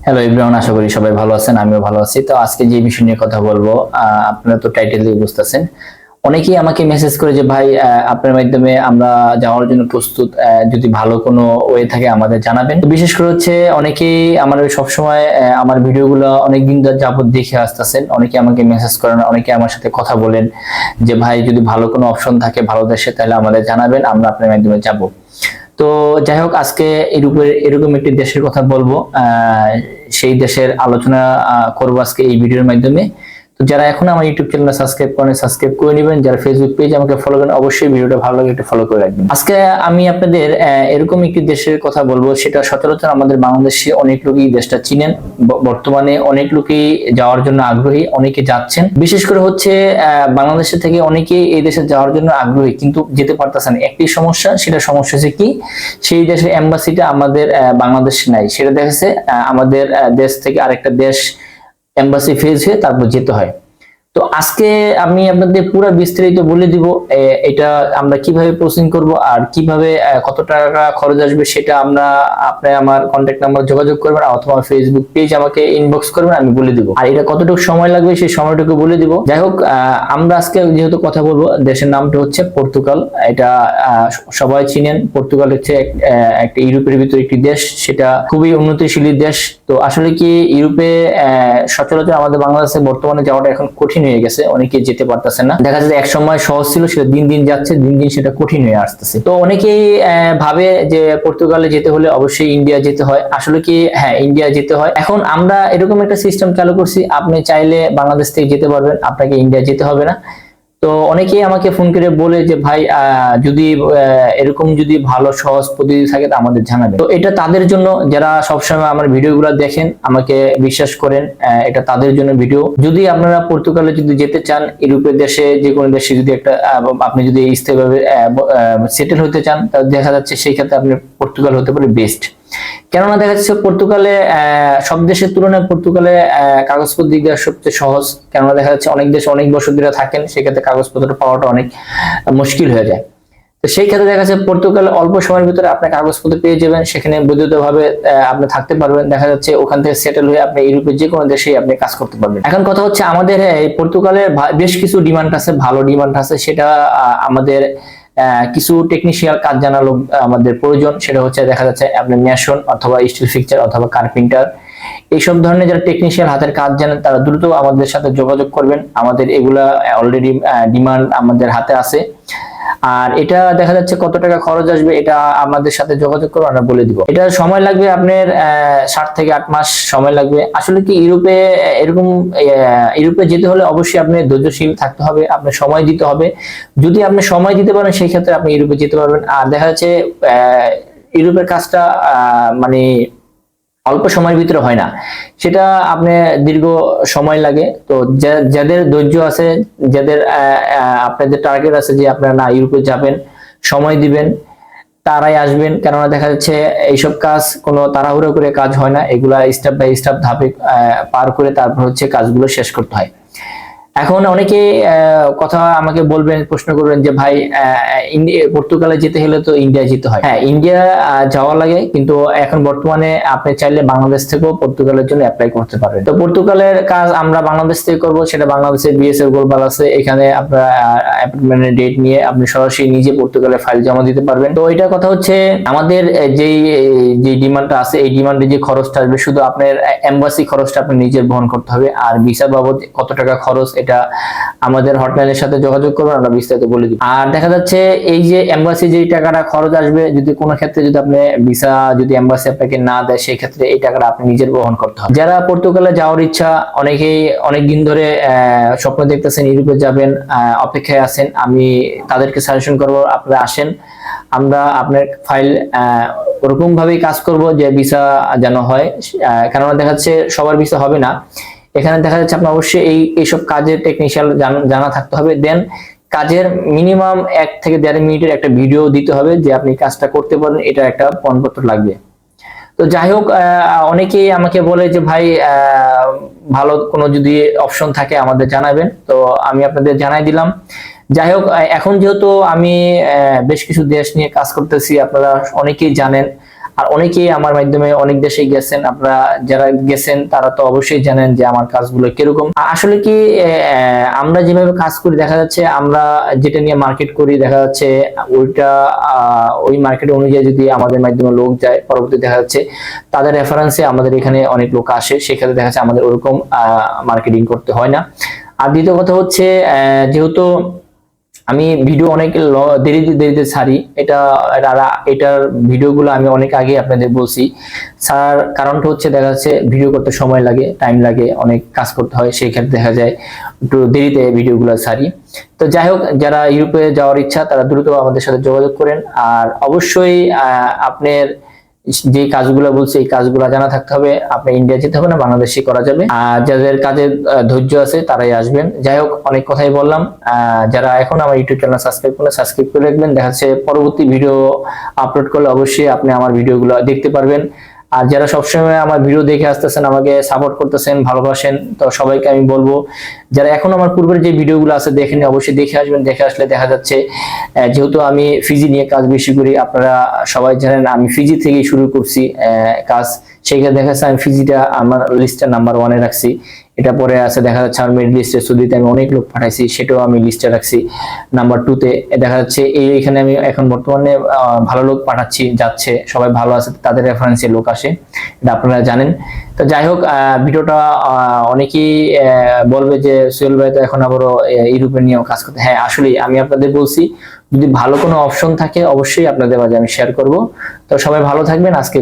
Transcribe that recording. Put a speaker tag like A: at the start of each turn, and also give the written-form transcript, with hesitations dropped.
A: Hello everyone, আশা করি সবাই ভালো আছেন। আমিও ভালো আছি। তো আজকে যে বিষয় নিয়ে কথা বলবো, আপনারা তো টাইটেল দিয়ে বুঝতেছেন। অনেকেই আমাকে মেসেজ করে যে ভাই, আপনার মাধ্যমে আমরা যাওয়ার জন্য প্রস্তুত, যদি ভালো কোনো ওয়ে থাকে আমাদের জানাবেন। তো বিশেষ করে হচ্ছে অনেকেই আমার সবসময় আমার ভিডিওগুলো অনেকদিন যাবত দেখে আসতেছেন। অনেকে আমাকে মেসেজ করেন, অনেকে আমার সাথে কথা বলেন যে ভাই যদি ভালো কোনো অপশন থাকে ভালো দেশে তাহলে আমাদের জানাবেন, আমরা আপনার মাধ্যমে যাব। তো যাই হোক, আজকে এরকম একটি দেশের কথা বলবো। সেই দেশের আলোচনা করবো আজকে এই ভিডিওর মাধ্যমে। তো যারা এখন আমার ইউটিউব চ্যানেল সাবস্ক্রাইব করেন, সাবস্ক্রাইব করে নেবেন। যারা ফেসবুক পেজ আমাকে ফলো করেন, অবশ্যই ভিডিওটা ভালো লাগে একটু ফলো করে রাখবেন। আজকে আমি আপনাদের এরকম একটি দেশের কথা বলবো, সেটা সচরাচর আমাদের বাংলাদেশে অনেক লোকই দেশটা চিনেন। বর্তমানে অনেক লোকই যাওয়ার জন্য আগ্রহী, অনেকে যাচ্ছেন। বিশেষ করে হচ্ছে বাংলাদেশ থেকে অনেকেই এই দেশে যাওয়ার জন্য আগ্রহী কিন্তু যেতে পারতেছেন। একটি সমস্যা, সেটা সমস্যা হচ্ছে কি, সেই দেশের এম্বাসিটা আমাদের বাংলাদেশে নাই। সেটা দেখেছে আমাদের দেশ থেকে আরেকটা দেশ এম্বাসি ফেজ হয়ে তারপর যেতে হয়। তো আজকে আমি আপনাদের পুরো বিস্তারিত বলে দিব এটা আমরা কিভাবে প্রসেসিং করব আর কিভাবে কত টাকা খরচ আসবে, সেটা আপনি আমার কন্ট্যাক্ট নাম্বার যোগাযোগ করবেন অথবা ফেসবুক পেজ আমাকে ইনবক্স করবেন, আমি বলে দিব। আর এটা কতটুকু সময় লাগবে সেই সময়টুকু বলে দিব। যাই হোক, আমরা আজকে যেহেতু কথা বলবো, দেশের নামটা হচ্ছে পর্তুগাল। এটা সবাই চিনেন। পর্তুগাল হচ্ছে একটা ইউরোপের ভিতরে একটি দেশ, সেটা খুবই উন্নতিশীল দেশ। তো আসলে কি ইউরোপে সচরাচর আমাদের বাংলাদেশে বর্তমানে যাওয়াটা এখন কঠিন হয়ে গেছে, অনেকে যেতে পারতেছে না। দেখা যাচ্ছে এক সময় সহজ ছিল, সেটা দিন দিন যাচ্ছে, দিন দিন সেটা কঠিন হয়ে আসতেছে। তো অনেকেই ভাবে যে পর্তুগালে যেতে হলে অবশ্যই ইন্ডিয়া যেতে হয়। আসলে কি, হ্যাঁ, ইন্ডিয়া যেতে হয়। এখন আমরা এরকম একটা সিস্টেম চালু করছি, আপনি চাইলে বাংলাদেশ থেকে যেতে পারবেন, আপনাকে ইন্ডিয়া যেতে হবে না। তো অনেকেই আমাকে ফোন করে বলে যে ভাই, যদি এরকম যদি ভালো সহজ পদ্ধতি থাকে তো আমাদের জানাবেন। তো এটা তাদের জন্য যারা সবসময় আমার ভিডিওগুলো দেখেন, আমাকে বিশ্বাস করেন, এটা তাদের জন্য ভিডিও। যদি আপনারা পর্তুগালে যদি যেতে চান, ইউরোপের দেশে যে কোনো দেশে যদি একটা আপনি যদি স্থায়ীভাবে সেটেল হতে চান, তাহলে দেখা যাচ্ছে সেই ক্ষেত্রে আপনি পর্তুগাল হতে পারে বেস্ট। কেননা দেখা যাচ্ছে পর্তুগালে সব দেশের তুলনায় পর্তুগালে কাগজপত্র দিক দিয়ে সবচেয়ে সহজ। কেননা দেখা যাচ্ছে অনেক দেশে অনেক বছর ধরে থাকেন, সেক্ষেত্রে কাগজপত্র পাওয়াটা অনেক মুশকিল হয়ে যায়। তো সেই ক্ষেত্রে দেখা যাচ্ছে পর্তুগালে অল্প সময়ের ভিতরে আপনি কাগজপত্র পেয়ে যাবেন, সেখানে বৈধভাবে আপনি থাকতে পারবেন। দেখা যাচ্ছে ওখান থেকে সেটেল হয়ে আপনি ইউরোপের যে কোনো দেশেই আপনি কাজ করতে পারবেন। এখন কথা হচ্ছে আমাদের এই পর্তুগালের বেশ কিছু ডিমান্ড আছে, ভালো ডিমান্ড আছে। সেটা আমাদের কিছু টেকনিশিয়াল কাজ জানা লোক আমাদের প্রয়োজন। সেটা হচ্ছে দেখা যাচ্ছে আপনার মেশন অথবা স্টিল ফিক্সার অথবা কার্পেন্টার, এইসব ধরনের যারা টেকনিশিয়াল হাতের কাজ জানেন তারা দ্রুত আমাদের সাথে যোগাযোগ করবেন। আমাদের এগুলা অলরেডি ডিমান্ড আমাদের হাতে আছে। আর এটা দেখা যাচ্ছে কত টাকা খরচ আসবে, এটা আমাদের সাথে যোগাযোগ করে আমরা বলে দিব। এটা সময় লাগবে আপনার 7 থেকে 8 মাস সময় লাগবে। আসলে কি ইউরোপে যেতে হলে অবশ্যই আপনি ধৈর্যশীল থাকতে হবে, আপনি সময় দিতে হবে। যদি আপনি সময় দিতে পারেন সেই ক্ষেত্রে আপনি ইউরোপে যেতে পারবেন। আর দেখা যাচ্ছে ইউরোপের কাজটা মানে অল্প সময়ের ভিতরে হয় না, সেটা আপনি দীর্ঘ সময় লাগে। তো যাদের ধৈর্য আছে, যাদের আপনাদের টার্গেট আছে যে আপনারা না ইউরোপে যাবেন, সময় দিবেন, তারাই আসবেন। কেননা দেখা যাচ্ছে এইসব কাজ কোনো তাড়াহুড়ো করে কাজ হয় না, এগুলা স্টেপ বাই স্টেপ ধাপে পার করে তারপর হচ্ছে কাজগুলো শেষ করতে হয়। এখন অনেকে কথা আমাকে বলবেন, প্রশ্ন করবেন যে ভাই, পর্তুগালে যেতে হলে তো ইন্ডিয়া যেতে হয়। হ্যাঁ, ইন্ডিয়া যাওয়া লাগে, কিন্তু এখন বর্তমানে আপনি চাইলে বাংলাদেশ থেকেও পর্তুগালের জন্য অ্যাপ্লাই করতে পারবেন। তো পর্তুগালের কাজ আমরা বাংলাদেশ থেকে করব, সেটা বাংলাদেশের বিএসএফ গোলবাল আছে, এখানে আপনার অ্যাপয়েন্টমেন্টের ডেট নিয়ে আপনি সরাসরি নিজে পর্তুগালে ফাইল জমা দিতে পারবেন। তো এটা কথা হচ্ছে আমাদের যে ডিমান্ডটা আছে, এই ডিমান্ডে যে খরচটা আসবে, শুধু আপনার এম্বাসি খরচটা আপনি নিজের বহন করতে হবে। আর ভিসা বাবদ কত টাকা খরচ, এটা আমাদের হটলাইনের সাথে যোগাযোগ করবেন, আমরা বিস্তারিত বলে দিব। আর দেখা যাচ্ছে এই যে এম্বাসি যে টাকাটা খরচ আসবে, যদি কোনো ক্ষেত্রে যদি আপনি ভিসা যদি এম্বাসি আপনাকে না দেয়, সেই ক্ষেত্রে এই টাকাটা আপনি নিজের বহন করতে হবে। যারা পর্তুগালে যাওয়ার ইচ্ছা, অনেকেই অনেকদিন ধরে স্বপ্ন দেখতেছেন ইউরোপে যাবেন, অপেক্ষায় আছেন, আমি তাদেরকে সাজেশন করবো আপনারা আসেন। আমরা আপনার ফাইল ওরকম ভাবেই কাজ করব যে ভিসা যেন হয়। কেননা দেখা যাচ্ছে সবার ভিসা হবে না। এখানে দেখা যাচ্ছে আপনার অবশ্যই এইসব কাজের টেকনিশিয়াল জানা থাকতে হবে। দেন কাজের মিনিমাম 1 থেকে 1.5 মিনিটের একটা ভিডিও দিতে হবে যে আপনি কাজটা করতে পারেন, এটা একটা প্রমাণপত্র লাগবে। তো যাই হোক, অনেকেই আমাকে বলে যে ভাই, ভালো কোনো যদি অপশন থাকে আমাদের জানাবেন। তো আমি আপনাদের জানাই দিলাম। যাই হোক, এখন যেহেতু আমি বেশ কিছু দেশ নিয়ে কাজ করতেছি, আপনারা অনেকেই জানেন। আর অনেকেই আমার মাধ্যমে অনেক দেশে গেছেন, আপনারা যারা গেছেন তারা তো অবশ্যই জানেন যে আমার কাজগুলো কিরকম। আসলে কি আমরা যেভাবে কাজ করি দেখা যাচ্ছে, আমরা যেটা নিয়ে মার্কেট করি দেখা যাচ্ছে ওইটা ওই মার্কেট অনুযায়ী যদি আমাদের মাধ্যমে লোক যায়, পরবর্তী দেখা যাচ্ছে তাদের রেফারেন্সে আমাদের এখানে অনেক লোক আসে, সেক্ষেত্রে দেখা যাচ্ছে আমাদের ওরকম মার্কেটিং করতে হয় না। আর দ্বিতীয় কথা হচ্ছে যেহেতু আমি ভিডিও অনেক দেরিতে দেরিতে ছাড়ি, এটার ভিডিওগুলো আমি অনেক আগে আপনাদের বলছি স্যার, কারণটা হচ্ছে দেখা যাচ্ছে ভিডিও করতে সময় লাগে, টাইম লাগে, অনেক কাজ করতে হয়, সেই ক্ষেত্রে দেখা যায় একটু দেরিতে ভিডিওগুলো ছাড়ি। তো যাই হোক, যারা ইউরোপে যাওয়ার ইচ্ছা তারা দ্রুত আমাদের সাথে যোগাযোগ করেন। আর অবশ্যই আপনার যে কাজগুলো বলছে এই কাজগুলো জানা থাকতে হবে, আপনি ইন্ডিয়া যেতে হবে না, বাংলাদেশে করা যাবে। আর যাদের কাজের ধৈর্য আছে তারাই আসবেন। যাই হোক, অনেক কথাই বললাম। যারা এখন আমার ইউটিউব চ্যানেল সাবস্ক্রাইব করে রাখবেন, দেখা যাচ্ছে পরবর্তী ভিডিও আপলোড করলে অবশ্যই আপনি আমার ভিডিওগুলো দেখতে পারবেন। আর যারা সবসময় আমার ভিডিও দেখে আসতেছেন, আমাকে সাপোর্ট করতেছেন, ভালোবাসেন, তো সবাইকে আমি বলবো যারা এখন আমার পূর্বের যে ভিডিওগুলো আছে দেখেন, অবশ্যই দেখে আসবেন। দেখে আসলে দেখা যাচ্ছে যেহেতু আমি ফিজি নিয়ে কাজ বেশি করি, আপনারা সবাই জানেন আমি ফিজি থেকেই শুরু করছি কাজ, সেখানে দেখা যাচ্ছে আমি ফিজিটা আমার লিস্টের নাম্বার 1-এ রাখছি। এটা পরে আছে দেখা যাচ্ছে আমার মিডল ইস্টে সৌদিতে আমি অনেক লোক পাঠাইছি, সেটাও আমি লিস্টে রাখছি নাম্বার 2-তে। দেখা যাচ্ছে এইখানে আমি এখন বর্তমানে ভালো লোক পাঠাচ্ছি, যাচ্ছে, সবাই ভালো আছে, তাদের রেফারেন্সে লোক আসে, এটা আপনারা জানেন। তো যাই হোক, ভিডিওটা অনেকেই বলবে যে সোহেল ভাই তো এখন আবারও ইউরোপে নিয়েও কাজ করতে। হ্যাঁ, আসলে আমি আপনাদের বলছি যদি ভালো কোনো অপশন থাকে অবশ্যই আপনাদের মাঝে আমি শেয়ার করব। তো সবাই ভালো থাকবেন। আজকে